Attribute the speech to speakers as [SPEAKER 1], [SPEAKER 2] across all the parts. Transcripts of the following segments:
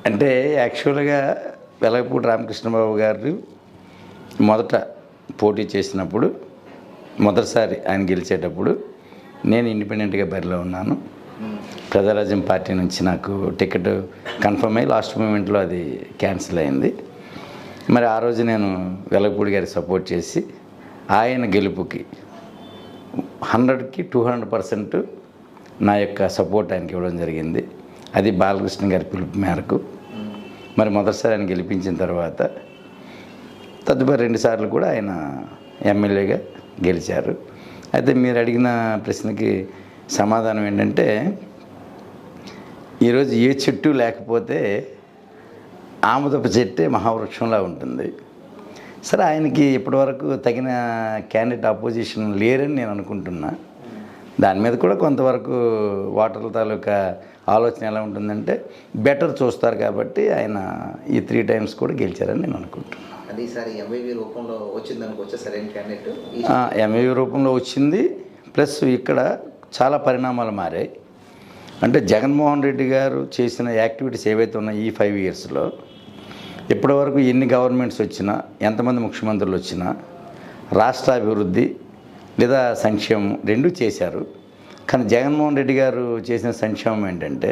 [SPEAKER 1] అంటే యాక్చువల్గా వెలగపూడి రామకృష్ణబాబు గారు మొదట పోటీ చేసినప్పుడు మొదటిసారి ఆయన గెలిచేటప్పుడు నేను ఇండిపెండెంట్గా బరిలో ఉన్నాను. ప్రజారాజ్యం పార్టీ నుంచి నాకు టికెట్ కన్ఫర్మ్ అయ్యి లాస్ట్ మూమెంట్లో అది క్యాన్సిల్ అయింది. మరి ఆ రోజు నేను వెలగపూడి గారికి సపోర్ట్ చేసి ఆయన గెలుపుకి 100కి 200% నా యొక్క సపోర్ట్ ఆయనకి ఇవ్వడం జరిగింది. అది బాలకృష్ణ గారి పిలుపు మేరకు మరి మొదటిసారి ఆయన గెలిపించిన తర్వాత తదుపరి 2 సార్లు కూడా ఆయన ఎమ్మెల్యేగా గెలిచారు. అయితే మీరు అడిగిన ప్రశ్నకి సమాధానం ఏంటంటే, ఈరోజు ఏ చెట్టు లేకపోతే ఆముదపు చెట్టే మహావృక్షంలా ఉంటుంది. సరే, ఆయనకి ఇప్పటివరకు తగిన క్యాండిడేట్ అపోజిషన్ లేరని నేను అనుకుంటున్నా. దాని మీద కూడా కొంతవరకు ఓటర్ల తాలూకా ఆలోచన ఎలా ఉంటుందంటే బెటర్ చూస్తారు కాబట్టి ఆయన ఈ 3 times కూడా గెలిచారని నేను అనుకుంటున్నాను.
[SPEAKER 2] అది ఈసారి ఎంవీవీ రూపంలో వచ్చిందనుకోవచ్చా సరైన క్యాండిడేట్?
[SPEAKER 1] ఎంవీవీ రూపంలో వచ్చింది. ప్లస్ ఇక్కడ చాలా పరిణామాలు మారాయి. అంటే జగన్మోహన్ రెడ్డి గారు చేసిన యాక్టివిటీస్ ఏవైతే ఉన్నాయో ఈ 5 yearsలో ఇప్పటివరకు ఎన్ని గవర్నమెంట్స్ వచ్చినా, ఎంతమంది ముఖ్యమంత్రులు వచ్చినా రాష్ట్ర అభివృద్ధి లేదా సంక్షేమం 2 చేశారు. కానీ జగన్మోహన్ రెడ్డి గారు చేసిన సంక్షేమం ఏంటంటే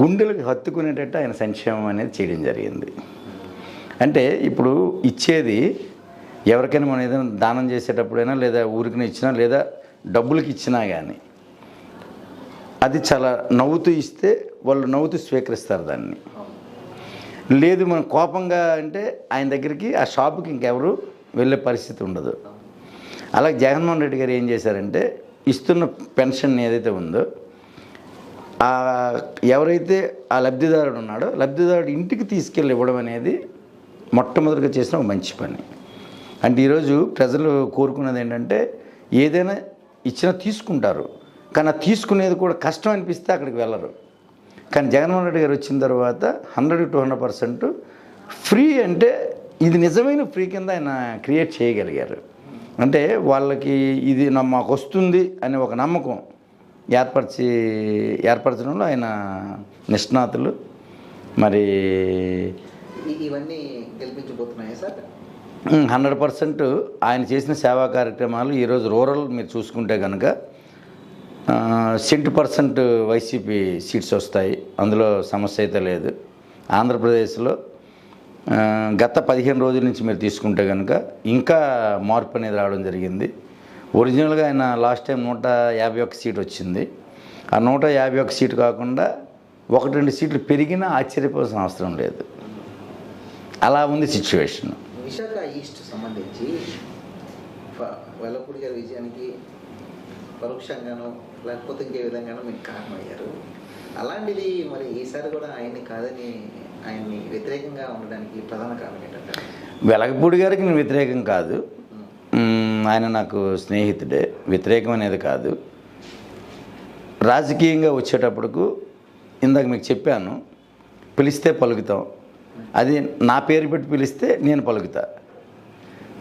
[SPEAKER 1] గుండెలకు హత్తుకునేటట్టు ఆయన సంక్షేమం అనేది చేయడం జరిగింది. అంటే ఇప్పుడు ఇచ్చేది ఎవరికైనా మనం ఏదైనా దానం చేసేటప్పుడైనా లేదా ఊరికి ఇచ్చినా లేదా డబ్బులకి ఇచ్చినా కానీ అది చాలా నవ్వుతూ ఇస్తే వాళ్ళు నవ్వుతూ స్వీకరిస్తారు దాన్ని. లేదు మనం కోపంగా అంటే ఆయన దగ్గరికి ఆ షాపుకి ఇంకెవరు వెళ్ళే పరిస్థితి ఉండదు. అలాగే జగన్మోహన్ రెడ్డి గారు ఏం చేశారంటే ఇస్తున్న పెన్షన్ ఏదైతే ఉందో ఎవరైతే ఆ లబ్ధిదారుడు ఉన్నాడో లబ్ధిదారుడు ఇంటికి తీసుకెళ్ళి ఇవ్వడం అనేది మొట్టమొదటిగా చేసిన ఒక మంచి పని. అంటే ఈరోజు ప్రజలు కోరుకున్నది ఏంటంటే ఏదైనా ఇచ్చినా తీసుకుంటారు, కానీ తీసుకునేది కూడా కష్టం అనిపిస్తే అక్కడికి వెళ్ళరు. కానీ జగన్మోహన్ రెడ్డి గారు వచ్చిన తర్వాత 100-200% ఫ్రీ, అంటే ఇది నిజమైన ఫ్రీ కింద ఆయన క్రియేట్ చేయగలిగారు. అంటే వాళ్ళకి ఇది మాకు వస్తుంది అనే ఒక నమ్మకం ఏర్పరచడంలో ఆయన నిష్ణాతులు. మరి
[SPEAKER 2] ఇవన్నీ గెలిపించబోతున్నాయి సార్.
[SPEAKER 1] 100% ఆయన చేసిన సేవా కార్యక్రమాలు ఈరోజు రూరల్ మీరు చూసుకుంటే కనుక 70% వైసీపీ సీట్స్ వస్తాయి, అందులో సమస్య అయితే లేదు. ఆంధ్రప్రదేశ్లో గత 15 రోజుల నుంచి మీరు తీసుకుంటే కనుక ఇంకా మార్పు అనేది రావడం జరిగింది. ఒరిజినల్గా ఆయన లాస్ట్ టైం 151 సీట్ వచ్చింది. ఆ 151 సీటు కాకుండా 1-2 సీట్లు పెరిగినా ఆశ్చర్యపోవాల్సిన అవసరం లేదు. అలా ఉంది సిచ్యువేషన్.
[SPEAKER 2] విశాఖ ఈస్ట్ సంబంధించి వెలగపూడి గారి విజయానికి పరోక్షంగానో లేకపోతే ఇంకే విధంగానో మీకు కారణమయ్యారు. అలాంటిది మరి ఈసారి కూడా ఆయన్ని వ్యతిరేకంగా ఉండడానికి ప్రధాన కారణం ఏంటంటే?
[SPEAKER 1] వెలగపూడి గారికి నేను వ్యతిరేకం కాదు, ఆయన నాకు స్నేహితుడే, వ్యతిరేకం అనేది కాదు. రాజకీయంగా వచ్చేటప్పటికు ఇందాక మీకు చెప్పాను, పిలిస్తే పలుకుతాం. అది నా పేరు పెట్టి పిలిస్తే నేను పలుకుతా.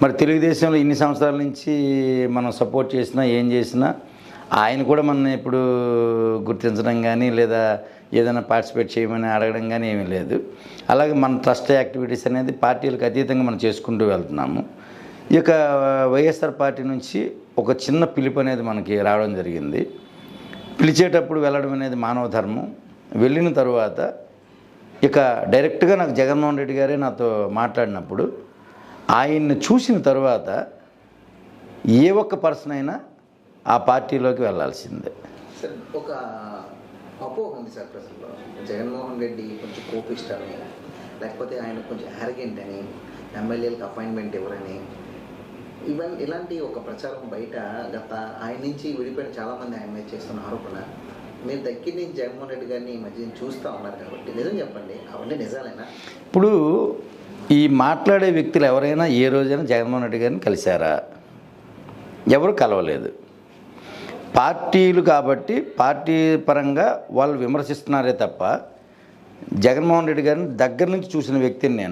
[SPEAKER 1] మరి తెలుగుదేశంలో ఇన్ని సంవత్సరాల నుంచి మనం సపోర్ట్ చేసినా ఏం చేసినా ఆయన కూడా మన ఇప్పుడు గుర్తించడం కానీ లేదా ఏదైనా పార్టిసిపేట్ చేయమని అడగడం కానీ ఏమీ లేదు. అలాగే మన ట్రస్ట్ యాక్టివిటీస్ అనేది పార్టీలకు అతీతంగా మనం చేసుకుంటూ వెళ్తున్నాము. ఇక వైఎస్ఆర్ పార్టీ నుంచి ఒక చిన్న పిలుపు అనేది మనకి రావడం జరిగింది. పిలిచేటప్పుడు వెళ్ళడం అనేది మానవ ధర్మం. వెళ్ళిన తర్వాత ఇక డైరెక్ట్గా నాకు జగన్మోహన్ రెడ్డి గారే నాతో మాట్లాడినప్పుడు ఆయన్ని చూసిన తర్వాత ఏ ఒక్క పర్సన్ అయినా ఆ పార్టీలోకి వెళ్ళాల్సిందే.
[SPEAKER 2] సార్, ఒక అపోహ ఉంది సార్ ప్రజల్లో, జగన్మోహన్ రెడ్డి కొంచెం కోపిష్టని, లేకపోతే ఆయన కొంచెం యారగెంట్ అని, ఎమ్మెల్యేలకు అపాయింట్మెంట్ ఇవ్వరని, ఇలాంటి ఒక ప్రచారం బయట గత ఆయన నుంచి విడిపోయిన చాలామంది ఆయన మీద చేస్తున్న ఆరోపణ. మీరు దగ్గర నుంచి జగన్మోహన్ రెడ్డి గారిని ఈ మధ్య చూస్తూ ఉన్నారు కాబట్టి నిజం చెప్పండి, అవన్నీ నిజాలేనా?
[SPEAKER 1] ఇప్పుడు ఈ మాట్లాడే వ్యక్తులు ఎవరైనా ఏ రోజైనా జగన్మోహన్ రెడ్డి గారిని కలిశారా? ఎవరు కలవలేదు. పార్టీలు కాబట్టి పార్టీ పరంగా వాళ్ళు విమర్శిస్తున్నారే తప్ప జగన్మోహన్ రెడ్డి గారిని దగ్గర నుంచి చూసిన వ్యక్తిని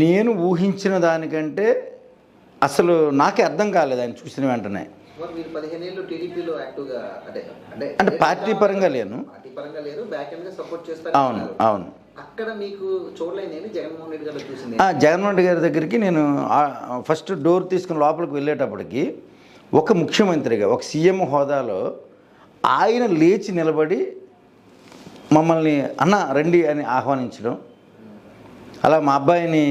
[SPEAKER 1] నేను ఊహించిన దానికంటే అసలు నాకే అర్థం కాలేదు ఆయన చూసిన వెంటనే.
[SPEAKER 2] మరి మీరు 15 ఏళ్ళు టీడీపీలో యాక్టివ్గా
[SPEAKER 1] అంటే పార్టీ పరంగా లేను.
[SPEAKER 2] పార్టీ పరంగా లేరు, బ్యాక్ ఎండ్గా సపోర్ట్
[SPEAKER 1] అవును
[SPEAKER 2] చేస్తారు.
[SPEAKER 1] అవును.
[SPEAKER 2] అక్కడ మీకు చూడలేని జగన్మోహన్ రెడ్డి గారు చూసింది
[SPEAKER 1] జగన్మోహన్ రెడ్డి గారి దగ్గరికి నేను ఫస్ట్ డోర్ తీసుకుని లోపలికి వెళ్ళేటప్పటికి ఒక ముఖ్యమంత్రిగా ఒక సీఎం హోదాలో ఆయన లేచి నిలబడి మమ్మల్ని అన్న రండి అని ఆహ్వానించడం, అలా మా అబ్బాయిని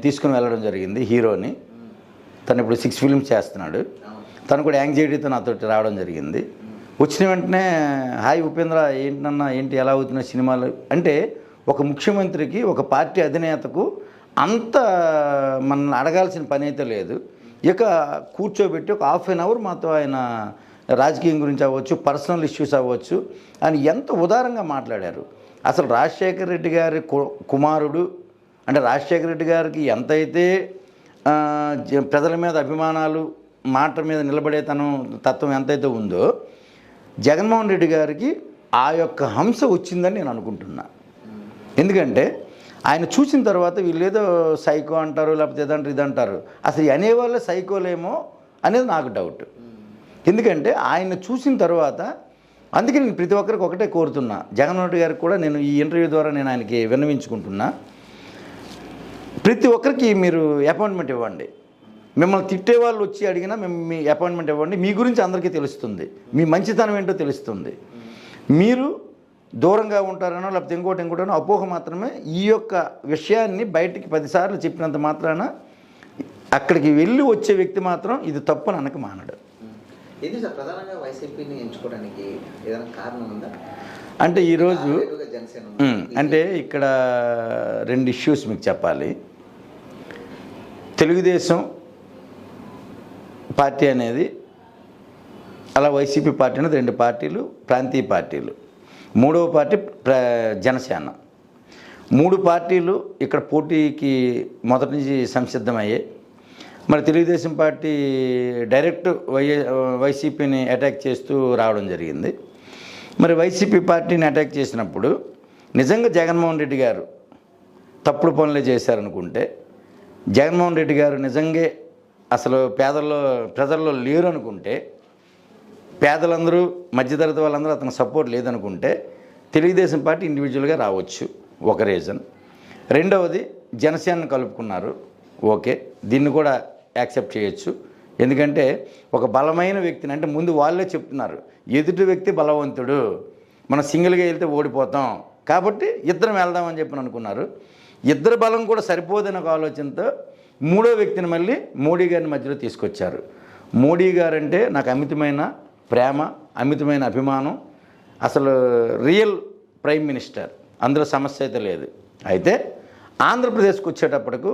[SPEAKER 1] తీసుకుని వెళ్ళడం జరిగింది, హీరోని. తను ఇప్పుడు 6 ఫిల్మ్స్ చేస్తున్నాడు. తను కూడా యాంగ్జైటీతో నాతో రావడం జరిగింది. వచ్చిన వెంటనే హాయ్ ఉపేంద్ర, ఏంటన్నా ఏంటి ఎలా అవుతున్నాయి సినిమాలు అంటే, ఒక ముఖ్యమంత్రికి ఒక పార్టీ అధినేతకు అంత మనల్ని అడగాల్సిన పని అయితే లేదు. ఇక కూర్చోబెట్టి ఒక ½ అన్ అవర్ మాతో ఆయన రాజకీయం గురించి అవ్వచ్చు, పర్సనల్ ఇష్యూస్ అవ్వచ్చు అని ఎంత ఉదారంగా మాట్లాడారు. అసలు రాజశేఖర రెడ్డి గారి కుమారుడు అంటే రాజశేఖర రెడ్డి గారికి ఎంతైతే ప్రజల మీద అభిమానాలు, మాట మీద నిలబడే తత్వం ఎంతైతే ఉందో, జగన్మోహన్ రెడ్డి గారికి ఆ యొక్క హంస వచ్చిందని నేను అనుకుంటున్నా. ఎందుకంటే ఆయన చూసిన తర్వాత వీళ్ళేదో సైకో అంటారు, లేకపోతే ఇదంటారు ఇదంటారు, అసలు అనేవాళ్ళే సైకోలేమో అనేది నాకు డౌట్. ఎందుకంటే ఆయన చూసిన తర్వాత, అందుకే నేను ప్రతి ఒక్కరికి ఒకటే కోరుతున్నా, జగన్మోహన్ రెడ్డి గారికి కూడా నేను ఈ ఇంటర్వ్యూ ద్వారా నేను ఆయనకి విన్నవించుకుంటున్నా, ప్రతి ఒక్కరికి మీరు అపాయింట్మెంట్ ఇవ్వండి. మిమ్మల్ని తిట్టే వాళ్ళు వచ్చి అడిగినా మేము మీ అపాయింట్మెంట్ ఇవ్వండి. మీ గురించి అందరికీ తెలుస్తుంది, మీ మంచితనం ఏంటో తెలుస్తుంది. మీరు దూరంగా ఉంటారనో లేకపోతే ఇంకోటనో అపోహ మాత్రమే ఈ యొక్క విషయాన్ని బయటికి 10 సార్లు చెప్పినంత మాత్రాన అక్కడికి వెళ్ళి వచ్చే వ్యక్తి మాత్రం ఇది తప్పు అని అనక మానడు.
[SPEAKER 2] ఇది సార్ ప్రధానంగా వైసీపీని ఎంచుకోవడానికి ఏదైనా కారణం ఉందా?
[SPEAKER 1] అంటే ఈరోజు అంటే ఇక్కడ 2 ఇష్యూస్ మీకు చెప్పాలి. తెలుగుదేశం పార్టీ అనేది, అలా వైసీపీ పార్టీ అనేది 2 పార్టీలు, ప్రాంతీయ పార్టీలు. 3వ పార్టీ జనసేన. 3 పార్టీలు ఇక్కడ పోటీకి మొదటి నుంచి సంసిద్ధమయ్యాయి. మరి తెలుగుదేశం పార్టీ డైరెక్ట్ వైసీపీని అటాక్ చేస్తూ రావడం జరిగింది. మరి వైసీపీ పార్టీని అటాక్ చేసినప్పుడు నిజంగా జగన్మోహన్ రెడ్డి గారు తప్పుడు పనులే చేశారనుకుంటే, జగన్మోహన్ రెడ్డి గారు నిజంగా అసలు ప్రజల్లో లేరు అనుకుంటే, పేదలందరూ మధ్యతరగతి వాళ్ళందరూ అతను సపోర్ట్ లేదనుకుంటే తెలుగుదేశం పార్టీ ఇండివిజువల్గా రావచ్చు, ఒక రీజన్. రెండవది జనసేనను కలుపుకున్నారు, ఓకే, దీన్ని కూడా యాక్సెప్ట్ చేయొచ్చు. ఎందుకంటే ఒక బలమైన వ్యక్తిని, అంటే ముందు వాళ్ళే చెప్తున్నారు ఎదుటి వ్యక్తి బలవంతుడు, మనం సింగిల్గా వెళ్తే ఓడిపోతాం కాబట్టి ఇద్దరం వెళ్దామని చెప్పి అనుకున్నారు. ఇద్దరు బలం కూడా సరిపోదనే ఒక ఆలోచనతో 3వ వ్యక్తిని మళ్ళీ మోడీ గారిని మధ్యలో తీసుకొచ్చారు. మోడీ గారంటే నాకు అమితమైన ప్రేమ, అమితమైన అభిమానం. అసలు రియల్ ప్రైమ్ మినిస్టర్, అందులో సమస్య అయితే లేదు. అయితే ఆంధ్రప్రదేశ్కి వచ్చేటప్పటికు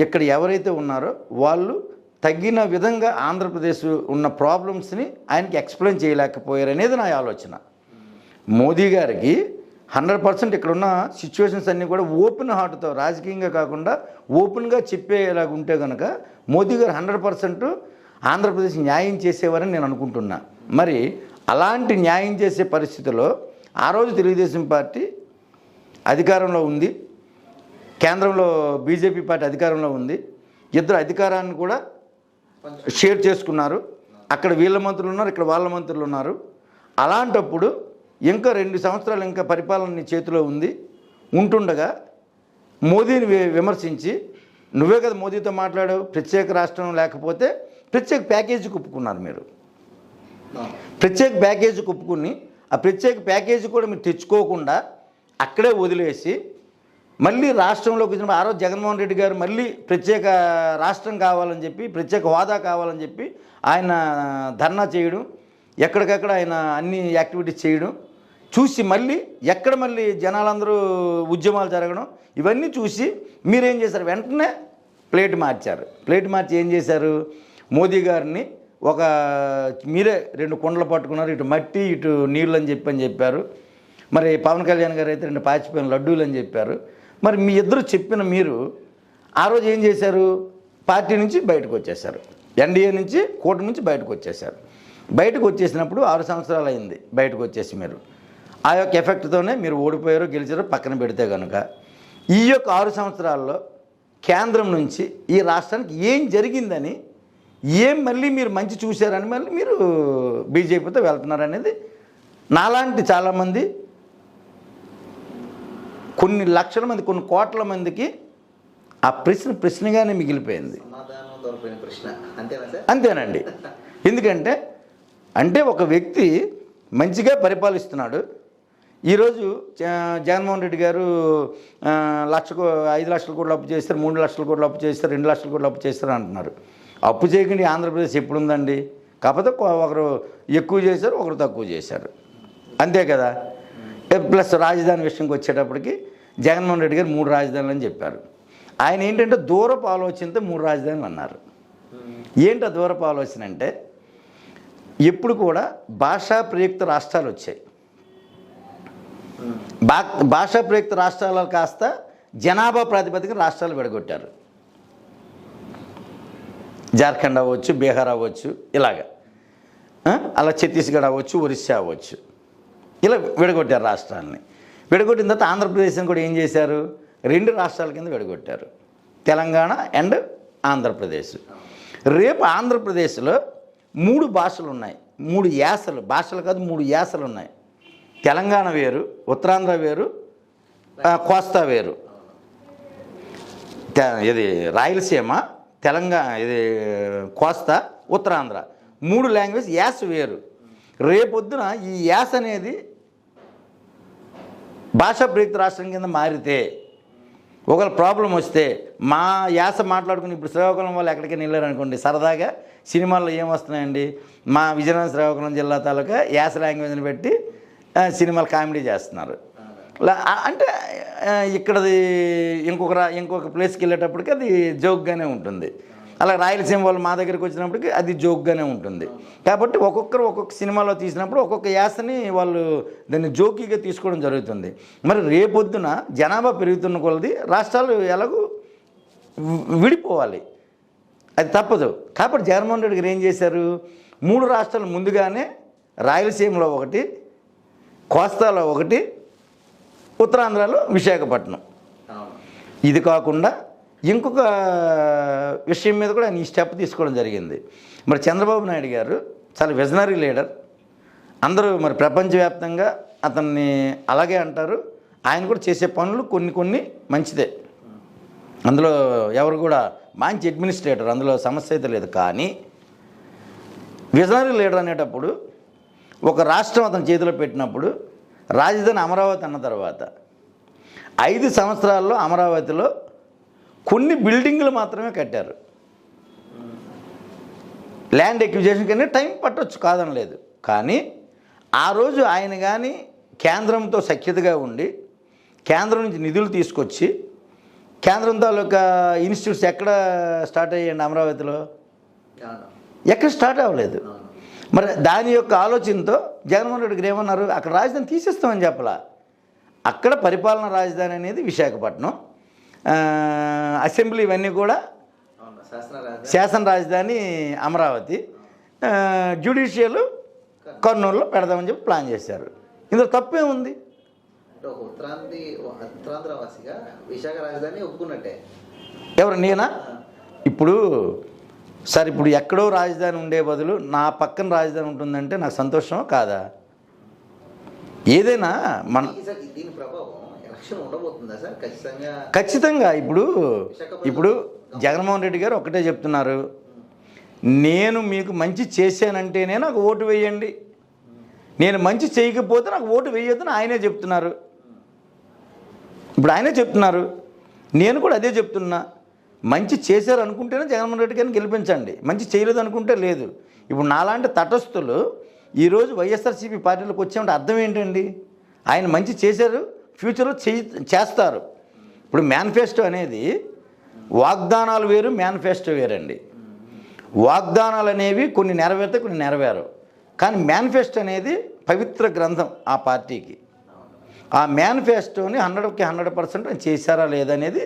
[SPEAKER 1] ఇక్కడ ఎవరైతే ఉన్నారో వాళ్ళు తగిన విధంగా ఆంధ్రప్రదేశ్ ఉన్న ప్రాబ్లమ్స్ని ఆయనకి ఎక్స్ప్లెయిన్ చేయలేకపోయారు అనేది నా ఆలోచన. మోదీ గారికి 100% ఇక్కడున్న సిచ్యువేషన్స్ అన్నీ కూడా ఓపెన్ హార్ట్తో, రాజకీయంగా కాకుండా ఓపెన్గా చెప్పేలాగా ఉంటే కనుక మోదీ గారు 100% ఆంధ్రప్రదేశ్ న్యాయం చేసేవారని నేను అనుకుంటున్నా. మరి అలాంటి న్యాయం చేసే పరిస్థితుల్లో ఆ రోజు తెలుగుదేశం పార్టీ అధికారంలో ఉంది, కేంద్రంలో బీజేపీ పార్టీ అధికారంలో ఉంది. ఇద్దరు అధికారాన్ని కూడా షేర్ చేసుకున్నారు. అక్కడ వీళ్ళ మంత్రులు ఉన్నారు, ఇక్కడ వాళ్ళ మంత్రులు ఉన్నారు. అలాంటప్పుడు ఇంకా 2 సంవత్సరాలు ఇంకా పరిపాలన చేతిలో ఉంటుండగా మోదీని విమర్శించి, నువ్వే కదా మోదీతో మాట్లాడావు, ప్రత్యేక రాష్ట్రం లేకపోతే ప్రత్యేక ప్యాకేజీకి ఒప్పుకున్నారు మీరు. ప్రత్యేక ప్యాకేజీకి ఒప్పుకుని ఆ ప్రత్యేక ప్యాకేజీ కూడా మీరు తెచ్చుకోకుండా అక్కడే వదిలేసి మళ్ళీ రాష్ట్రంలోకి వచ్చినప్పుడు ఆ రోజు జగన్మోహన్ రెడ్డి గారు మళ్ళీ ప్రత్యేక రాష్ట్రం కావాలని చెప్పి, ప్రత్యేక హోదా కావాలని చెప్పి ఆయన ధర్నా చేయడం, ఎక్కడికక్కడ ఆయన అన్ని యాక్టివిటీస్ చేయడం చూసి మళ్ళీ మళ్ళీ జనాలందరూ ఉద్యమాలు జరగడం, ఇవన్నీ చూసి మీరేం చేశారు, వెంటనే ప్లేట్ మార్చి ఏం చేశారు, మోదీ గారిని మీరే 2 కుండలు పట్టుకున్నారు, ఇటు మట్టి ఇటు నీళ్ళు అని చెప్పారు. మరి పవన్ కళ్యాణ్ గారు అయితే 2 పాచిపోయిన లడ్డూలు అని చెప్పారు. మరి మీ ఇద్దరు చెప్పిన మీరు ఆ రోజు ఏం చేశారు, పార్టీ నుంచి బయటకు వచ్చేశారు, ఎన్డీఏ నుంచి కూటమి నుంచి బయటకు వచ్చేశారు. బయటకు వచ్చేసినప్పుడు 6 సంవత్సరాలు అయింది బయటకు వచ్చేసి. మీరు ఆ యొక్క ఎఫెక్ట్తోనే మీరు ఓడిపోయారో గెలిచారో పక్కన పెడితే కనుక ఈ యొక్క 6 సంవత్సరాల్లో కేంద్రం నుంచి ఈ రాష్ట్రానికి ఏం జరిగిందని ఏం మళ్ళీ మీరు మంచి చూశారని మళ్ళీ మీరు బీజేపీతో వెళ్తున్నారు అనేది నాలాంటి చాలామంది కొన్ని లక్షల మంది కొన్ని కోట్ల మందికి ఆ ప్రశ్నగానే మిగిలిపోయింది.
[SPEAKER 2] సమాధానం దొరకని ప్రశ్న అంతేనా సార్?
[SPEAKER 1] అంతేనండి. ఎందుకంటే అంటే ఒక వ్యక్తి మంచిగా పరిపాలిస్తున్నాడు. ఈరోజు జగన్మోహన్ రెడ్డి గారు 5 లక్షల కోట్లు అప్పు చేస్తారు, 3 లక్షల కోట్లు అప్పు చేస్తారు, 2 లక్షల కోట్లు అప్పు చేస్తారు అంటున్నారు. అప్పు చేయకుండా ఆంధ్రప్రదేశ్ ఎప్పుడు ఉందండి? కాకపోతే ఒకరు ఎక్కువ చేశారు, ఒకరు తక్కువ చేశారు, అంతే కదా. ప్లస్ రాజధాని విషయంకి వచ్చేటప్పటికి జగన్మోహన్ రెడ్డి గారు 3 రాజధానులు అని చెప్పారు. ఆయన ఏంటంటే దూరపు ఆలోచనతో 3 రాజధానులు అన్నారు. ఏంటో దూరపు ఆలోచన అంటే ఎప్పుడు కూడా భాషా ప్రయుక్త రాష్ట్రాలు వచ్చాయి. భాషా ప్రయుక్త రాష్ట్రాలు కాస్త జనాభా ప్రాతిపదికన రాష్ట్రాలు విడగొట్టారు. జార్ఖండ్ అవ్వచ్చు, బీహార్ అవ్వచ్చు, ఇలాగా అలా ఛత్తీస్గఢ్ అవ్వచ్చు, ఒరిస్సా అవ్వచ్చు, ఇలా విడగొట్టారు రాష్ట్రాలని. విడగొట్టిన తర్వాత ఆంధ్రప్రదేశ్ని కూడా ఏం చేశారు? 2 రాష్ట్రాల కింద విడగొట్టారు, తెలంగాణ అండ్ ఆంధ్రప్రదేశ్. రేపు ఆంధ్రప్రదేశ్లో 3 భాషలు ఉన్నాయి, 3 యాసలు, భాషలు కాదు 3 యాసలు ఉన్నాయి. తెలంగాణ వేరు, ఉత్తరాంధ్ర వేరు, కోస్తా వేరు. ఇది రాయలసీమ, తెలంగాణ, ఇది కోస్తా, ఉత్తరాంధ్ర 3 లాంగ్వేజ్ యాస వేరు. రేపొద్దున ఈ యాస అనేది భాషా ప్రయుక్త రాష్ట్రం కింద మారితే ఒకవేళ ప్రాబ్లం వస్తే మా యాస మాట్లాడుకుని ఇప్పుడు శ్రీకాకుళం వాళ్ళు ఎక్కడికైనా వెళ్ళారనుకోండి, సరదాగా సినిమాల్లో ఏం వస్తున్నాయండి, మా విజయనగరం శ్రీకాకుళం జిల్లా తాలూకా యాస లాంగ్వేజ్ని పెట్టి సినిమాలు కామెడీ చేస్తున్నారు. అంటే ఇక్కడది ఇంకొక ప్లేస్కి వెళ్ళేటప్పటికి అది జోక్గానే ఉంటుంది. అలా రాయలసీమ వాళ్ళు మా దగ్గరికి వచ్చినప్పటికి అది జోక్గానే ఉంటుంది. కాబట్టి ఒక్కొక్క సినిమాలో తీసినప్పుడు ఒక్కొక్క యాసని వాళ్ళు దాన్ని జోకీగా తీసుకోవడం జరుగుతుంది. మరి రేపొద్దున జనాభా పెరుగుతున్న కొలది రాష్ట్రాలు ఎలాగూ విడిపోవాలి, అది తప్పదు. కాబట్టి జగన్మోహన్ రెడ్డి గారు ఏం చేశారు? 3 రాష్ట్రాలు ముందుగానే రాయలసీమలో ఒకటి, కోస్తాలో ఒకటి, ఉత్తరాంధ్రలో విశాఖపట్నం. ఇది కాకుండా ఇంకొక విషయం మీద కూడా ఆయన ఈ స్టెప్ తీసుకోవడం జరిగింది. మరి చంద్రబాబు నాయుడు గారు చాలా విజనరీ లీడర్, అందరూ మరి ప్రపంచవ్యాప్తంగా అతన్ని అలాగే అంటారు. ఆయన కూడా చేసే పనులు కొన్ని మంచిదే, అందులో ఎవరు కూడా మంచి అడ్మినిస్ట్రేటర్, అందులో సమస్య అయితే లేదు. కానీ విజనరీ లీడర్ అనేటప్పుడు ఒక రాష్ట్రం అతని చేతిలో పెట్టినప్పుడు రాజధాని అమరావతి అన్న తర్వాత 5 సంవత్సరాల్లో అమరావతిలో కొన్ని బిల్డింగులు మాత్రమే కట్టారు. ల్యాండ్ ఎక్విజిషన్ కన్నా టైం పట్టవచ్చు, కాదనలేదు. కానీ ఆ రోజు ఆయన కానీ కేంద్రంతో సఖ్యతగా ఉండి కేంద్రం నుంచి నిధులు తీసుకొచ్చి కేంద్రం తాలూకా ఇన్స్టిట్యూట్స్ ఎక్కడ స్టార్ట్ అయ్యాయండి? అమరావతిలో ఎక్కడ స్టార్ట్ అవ్వలేదు. మరి దాని యొక్క ఆలోచనతో జగన్మోహన్ రెడ్డి గారు ఏమన్నారు? అక్కడ రాజధాని తీసేస్తామని చెప్పలా. అక్కడ పరిపాలనా రాజధాని అనేది విశాఖపట్నం, అసెంబ్లీ ఇవన్నీ కూడా శాసన రాజధాని అమరావతి, జ్యుడిషియల్ కర్నూలులో పెడదామని చెప్పి ప్లాన్ చేశారు. ఇందులో తప్పే ఉంది?
[SPEAKER 2] ఉత్తరాంధ్రవాసిగా విశాఖ రాజధాని ఒప్పుకున్నట్టే.
[SPEAKER 1] ఎవరు? నేనా? ఇప్పుడు సార్, ఇప్పుడు ఎక్కడో రాజధాని ఉండే బదులు నా పక్కన రాజధాని ఉంటుందంటే నాకు సంతోషమా కాదా? ఏదైనా మన
[SPEAKER 2] దీని ప్రభావం ఎలక్షన్ ఉండబోతుందా సార్?
[SPEAKER 1] ఖచ్చితంగా. ఇప్పుడు జగన్మోహన్ రెడ్డి గారు ఒకటే చెప్తున్నారు, నేను మీకు మంచి చేశానంటేనే నాకు ఓటు వేయండి, నేను మంచి చేయకపోతే నాకు ఓటు వేయొద్దని ఆయనే చెప్తున్నారు. ఇప్పుడు ఆయనే చెప్తున్నారు, నేను కూడా అదే చెప్తున్నా. మంచి చేశారు అనుకుంటేనే జగన్మోహన్ రెడ్డి గారిని గెలిపించండి, మంచి చేయలేదు అనుకుంటే లేదు. ఇప్పుడు నాలాంటి తటస్థులు ఈరోజు వైఎస్ఆర్సీపీ పార్టీలోకి వచ్చామంటే అర్థం ఏంటండి? ఆయన మంచి చేశారు, ఫ్యూచర్లో చేస్తారు. ఇప్పుడు మేనిఫెస్టో అనేది వాగ్దానాలు వేరు, మేనిఫెస్టో వేరండి. వాగ్దానాలు అనేవి కొన్ని నెరవేరితే కొన్ని నెరవేరవు. కానీ మేనిఫెస్టో అనేది పవిత్ర గ్రంథం ఆ పార్టీకి. ఆ మేనిఫెస్టోని 100కి 100% చేశారా లేదనేది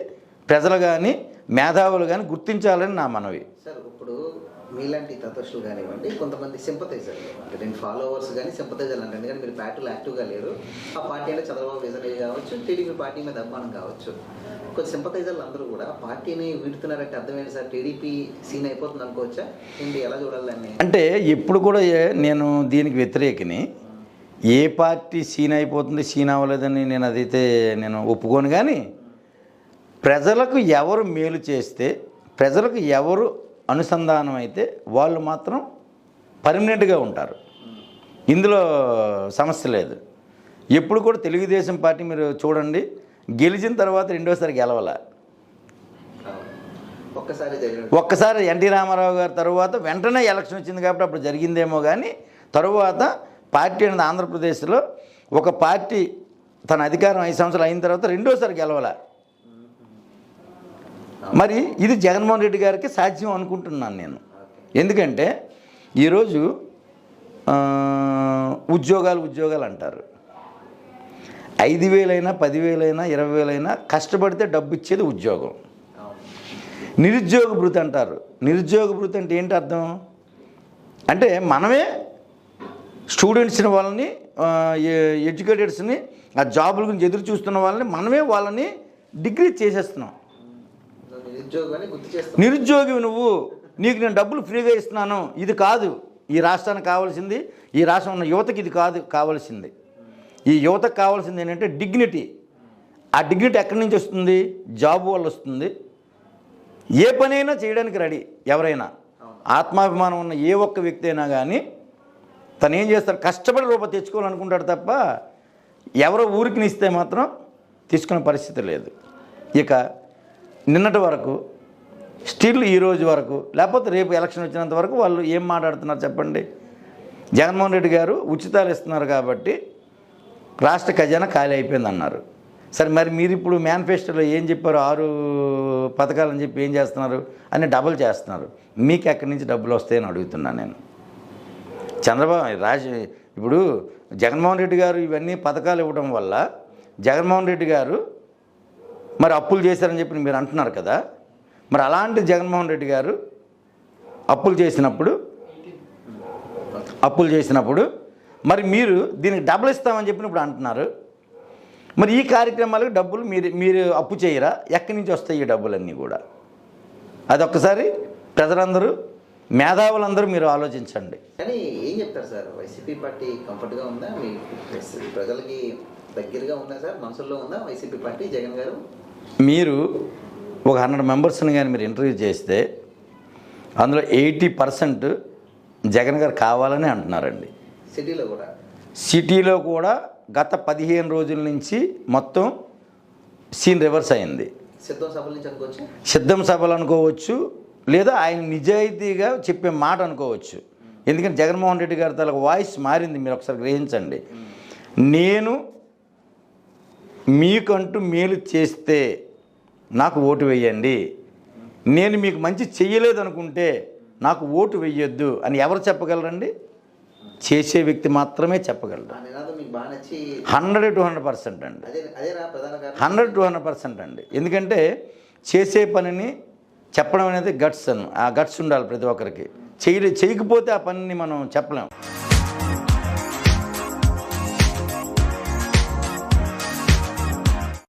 [SPEAKER 1] ప్రజలు కానీ మేధావులు కానీ గుర్తించాలని నా మనవి.
[SPEAKER 2] సార్, ఇప్పుడు మీలాంటి తత్వస్తులు కానివ్వండి, కొంతమంది సింపథైజర్లు అంటే నేను ఫాలోవర్స్ కానీ సింపథైజర్లు అంటే, ఎందుకంటే మీరు పార్టీలో యాక్టివ్గా లేరు. ఆ పార్టీ అంటే చంద్రబాబు విజన్ కావచ్చు, టీడీపీ పార్టీ మీద అభిమానం కావచ్చు. కొంచెం సింపథైజర్లు అందరూ కూడా పార్టీని వీడుతున్నారంటే అర్థమైంది సార్, టీడీపీ సీన్ అయిపోతుంది అనుకోవచ్చా? ఏంటి, ఎలా చూడాలని?
[SPEAKER 1] అంటే ఎప్పుడు కూడా నేను దీనికి వ్యతిరేకిని. ఏ పార్టీ సీన్ అయిపోతుంది, సీన్ అవ్వలేదని నేను అదైతే నేను ఒప్పుకోను. కానీ ప్రజలకు ఎవరు మేలు చేస్తే, ప్రజలకు ఎవరు అనుసంధానం అయితే వాళ్ళు మాత్రం పర్మనెంట్గా ఉంటారు. ఇందులో సమస్య లేదు. ఎప్పుడు కూడా తెలుగుదేశం పార్టీ మీరు చూడండి, గెలిచిన తర్వాత రెండోసారి గెలవాల. ఒక్కసారి ఎన్టీ రామారావు గారి తర్వాత వెంటనే ఎలక్షన్ వచ్చింది కాబట్టి అప్పుడు జరిగిందేమో. కానీ తరువాత పార్టీ అనేది ఆంధ్రప్రదేశ్లో ఒక పార్టీ తన అధికారం 5 సంవత్సరాలు అయిన తర్వాత రెండోసారి గెలవాల. మరి ఇది జగన్మోహన్ రెడ్డి గారికి సాధ్యం అనుకుంటున్నాను నేను. ఎందుకంటే ఈరోజు ఉద్యోగాలు అంటారు. 5,000 అయినా 10,000 అయినా 20,000 అయినా కష్టపడితే డబ్బు ఇచ్చేది ఉద్యోగం. నిరుద్యోగ భృతి అంటారు. నిరుద్యోగ భృతి అంటే ఏంటి అర్థం? అంటే మనమే స్టూడెంట్స్ని, వాళ్ళని ఎడ్యుకేటెడ్స్ని, ఆ జాబుల గురించి ఎదురు చూస్తున్న వాళ్ళని మనమే వాళ్ళని డిగ్రీ చేసేస్తున్నాం. నిరుద్యోగి నువ్వు, నీకు నేను డబ్బులు ఫ్రీగా ఇస్తున్నాను, ఇది కాదు ఈ రాష్ట్రానికి కావాల్సింది, ఈ రాష్ట్రం ఉన్న యువతకి ఇది కాదు కావాల్సింది. ఈ యువతకు కావాల్సింది ఏంటంటే డిగ్నిటీ. ఆ డిగ్నిటీ ఎక్కడి నుంచి వస్తుంది? జాబ్ వల్ల వస్తుంది. ఏ పనైనా చేయడానికి రెడీ ఎవరైనా. ఆత్మాభిమానం ఉన్న ఏ ఒక్క వ్యక్తి అయినా కానీ తను ఏం చేస్తాడు, కష్టపడి రూపాయి తెచ్చుకోవాలనుకుంటాడు తప్ప ఎవరో ఊరికి ఇస్తే మాత్రం తీసుకునే పరిస్థితి లేదు. ఇక నిన్నటి వరకు స్టిల్ ఈ రోజు వరకు, లేకపోతే రేపు ఎలక్షన్ వచ్చినంత వరకు వాళ్ళు ఏం మాట్లాడుతున్నారు చెప్పండి? జగన్మోహన్ రెడ్డి గారు ఉచితాలు ఇస్తున్నారు కాబట్టి రాష్ట్ర ఖజానా ఖాళీ అయిపోయింది అన్నారు. సరే, మరి మీరు ఇప్పుడు మేనిఫెస్టోలో ఏం చెప్పారు? 6 పథకాలని చెప్పి ఏం చేస్తున్నారు? అని డబుల్ చేస్తున్నారు. మీకు ఎక్కడి నుంచి డబ్బులు వస్తాయని అడుగుతున్నాను నేను. ఇప్పుడు జగన్మోహన్ రెడ్డి గారు ఇవన్నీ పథకాలు ఇవ్వడం వల్ల జగన్మోహన్ రెడ్డి గారు మరి అప్పులు చేశారని చెప్పి మీరు అంటున్నారు కదా. మరి అలాంటి జగన్మోహన్ రెడ్డి గారు అప్పులు చేసినప్పుడు మరి మీరు దీనికి డబ్బులు ఇస్తామని చెప్పినప్పుడు అంటున్నారు. మరి ఈ కార్యక్రమాలకు డబ్బులు మీరు అప్పు చేయరా? ఎక్కడి నుంచి వస్తాయి ఈ డబ్బులన్నీ కూడా? అదొక్కసారి ప్రజలందరూ, మేధావులందరూ మీరు ఆలోచించండి.
[SPEAKER 2] కానీ ఏం చెప్తారు సార్, వైసీపీ పార్టీ కంఫర్ట్గా ఉందా? మీ ప్రజలకి దగ్గరగా ఉందా సార్? మనసుల్లో ఉందా వైసీపీ పార్టీ, జగన్ గారు?
[SPEAKER 1] మీరు ఒక 100 మెంబర్స్ని కానీ మీరు ఇంటర్వ్యూ చేస్తే అందులో 80% జగన్ గారు కావాలని అంటున్నారండి. సిటీలో కూడా గత 15 రోజుల నుంచి మొత్తం సీన్ రివర్స్ అయింది. సిద్ధం సభలు అనుకోవచ్చు, లేదా ఆయన నిజాయితీగా చెప్పే మాట అనుకోవచ్చు. ఎందుకంటే జగన్మోహన్ రెడ్డి గారి తల వాయిస్ మారింది. మీరు ఒకసారి గ్రహించండి. నేను మీకంటూ మేలు చేస్తే నాకు ఓటు వేయండి, నేను మీకు మంచి చెయ్యలేదు అనుకుంటే నాకు ఓటు వేయొద్దు అని ఎవరు చెప్పగలరండి? చేసే వ్యక్తి మాత్రమే చెప్పగలరు. 100-100% అండి. 100-100% అండి. ఎందుకంటే చేసే పనిని చెప్పడం అనేది గట్స్. ఆ గట్స్ ఉండాలి ప్రతి ఒక్కరికి. చేయకపోతే ఆ పనిని మనం చెప్పలేం.